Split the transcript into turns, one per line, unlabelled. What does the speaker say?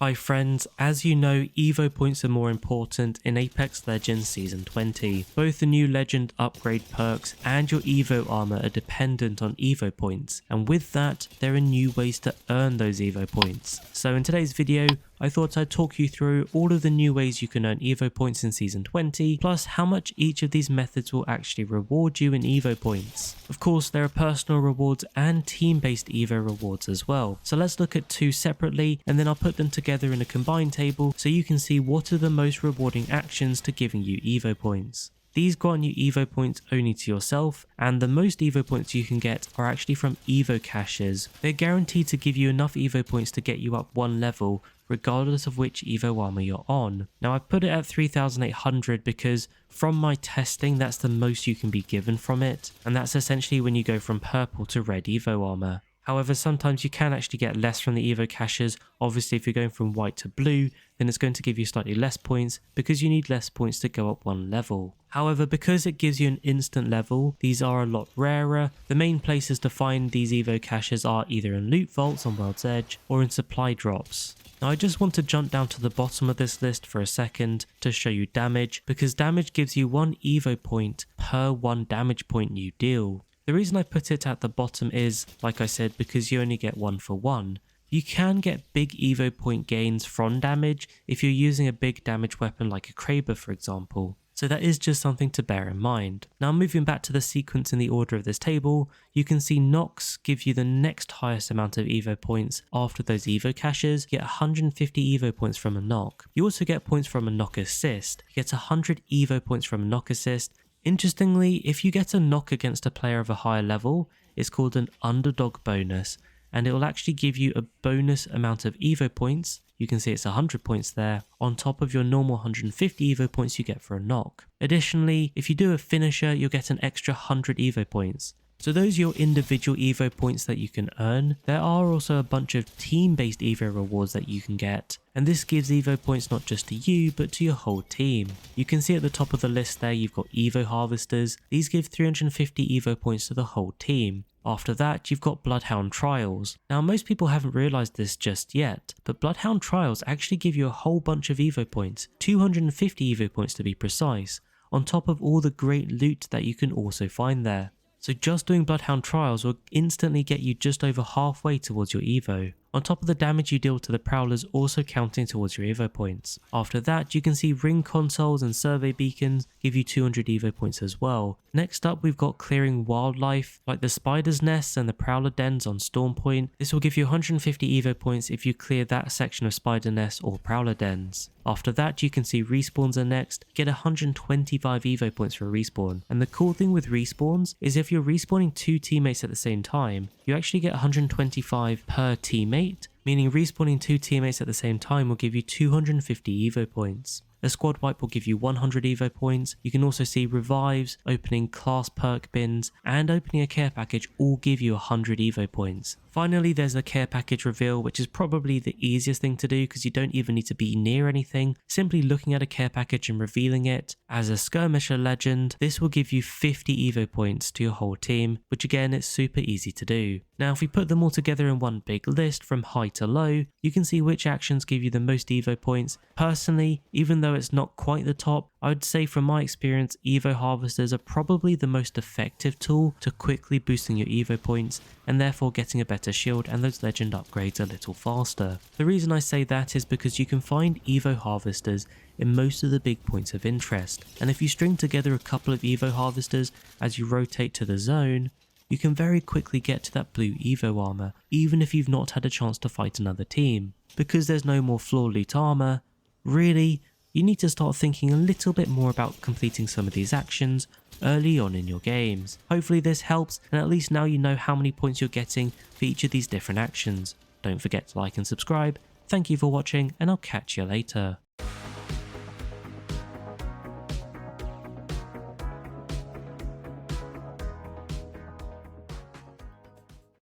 Hi friends, as you know, Evo points are more important in Apex Legends Season 20. Both the new Legend upgrade perks and your Evo armor are dependent on Evo points, and with that, there are new ways to earn those Evo points. So in today's video, I thought I'd talk you through all of the new ways you can earn Evo points in Season 20, plus how much each of these methods will actually reward you in Evo points. Of course, there are personal rewards and team-based Evo rewards as well. So let's look at two separately, and then I'll put them together in a combined table so you can see what are the most rewarding actions to giving you Evo points. These grant you Evo points only to yourself, and the most Evo points you can get are actually from Evo caches. They're guaranteed to give you enough Evo points to get you up one level, regardless of which Evo armor you're on. Now I've put it at 3,800 because from my testing that's the most you can be given from it, and that's essentially when you go from purple to red Evo armor. However, sometimes you can actually get less from the Evo caches. Obviously, if you're going from white to blue, then it's going to give you slightly less points because you need less points to go up one level. However, because it gives you an instant level, these are a lot rarer. The main places to find these Evo caches are either in loot vaults on World's Edge or in supply drops. Now I just want to jump down to the bottom of this list for a second to show you damage, because damage gives you 1 Evo point per 1 damage point you deal. The reason I put it at the bottom is, like I said, because you only get 1 for 1. You can get big Evo point gains from damage if you're using a big damage weapon like a Kraber for example. So that is just something to bear in mind. Now moving back to the sequence in the order of this table, you can see knocks give you the next highest amount of Evo points after those Evo caches. You get 150 Evo points from a knock. You also get points from a knock assist. You get 100 Evo points from a knock assist. Interestingly, if you get a knock against a player of a higher level, it's called an underdog bonus, and it will actually give you a bonus amount of Evo points. You can see it's 100 points there, on top of your normal 150 Evo points you get for a knock. Additionally, if you do a finisher, you'll get an extra 100 Evo points. So those are your individual Evo points that you can earn. There are also a bunch of team-based Evo rewards that you can get, and this gives Evo points not just to you, but to your whole team. You can see at the top of the list there you've got Evo Harvesters. These give 350 Evo points to the whole team. After that, you've got Bloodhound Trials. Now most people haven't realised this just yet, but Bloodhound Trials actually give you a whole bunch of Evo points, 250 Evo points to be precise, on top of all the great loot that you can also find there. So just doing Bloodhound Trials will instantly get you just over halfway towards your Evo, on top of the damage you deal to the Prowlers also counting towards your Evo points. After that, you can see ring consoles and survey beacons give you 200 Evo points as well. Next up, we've got clearing wildlife like the Spider's Nests and the Prowler Dens on Storm Point. This will give you 150 Evo points if you clear that section of Spider Nests or Prowler Dens. After that, you can see respawns are next. Get 125 Evo points for a respawn. And the cool thing with respawns is if you're respawning 2 teammates at the same time, you actually get 125 per teammate, meaning respawning 2 teammates at the same time will give you 250 Evo points. A squad wipe will give you 100 Evo points. You can also see revives, opening class perk bins, and opening a care package all give you 100 Evo points. Finally, there's a care package reveal, which is probably the easiest thing to do because you don't even need to be near anything. Simply looking at a care package and revealing it. As a skirmisher legend, this will give you 50 Evo points to your whole team, which again, it's super easy to do. Now, if we put them all together in one big list from high to low, you can see which actions give you the most Evo points. Personally, even though it's not quite the top, I would say from my experience, Evo Harvesters are probably the most effective tool to quickly boosting your Evo points and therefore getting a better shield and those legend upgrades a little faster. The reason I say that is because you can find Evo Harvesters in most of the big points of interest, and if you string together a couple of Evo Harvesters as you rotate to the zone, you can very quickly get to that blue Evo armor, even if you've not had a chance to fight another team. Because there's no more floor loot armor, really, you need to start thinking a little bit more about completing some of these actions early on in your games. Hopefully this helps, and at least now you know how many points you're getting for each of these different actions. Don't forget to like and subscribe. Thank you for watching, and I'll catch you later.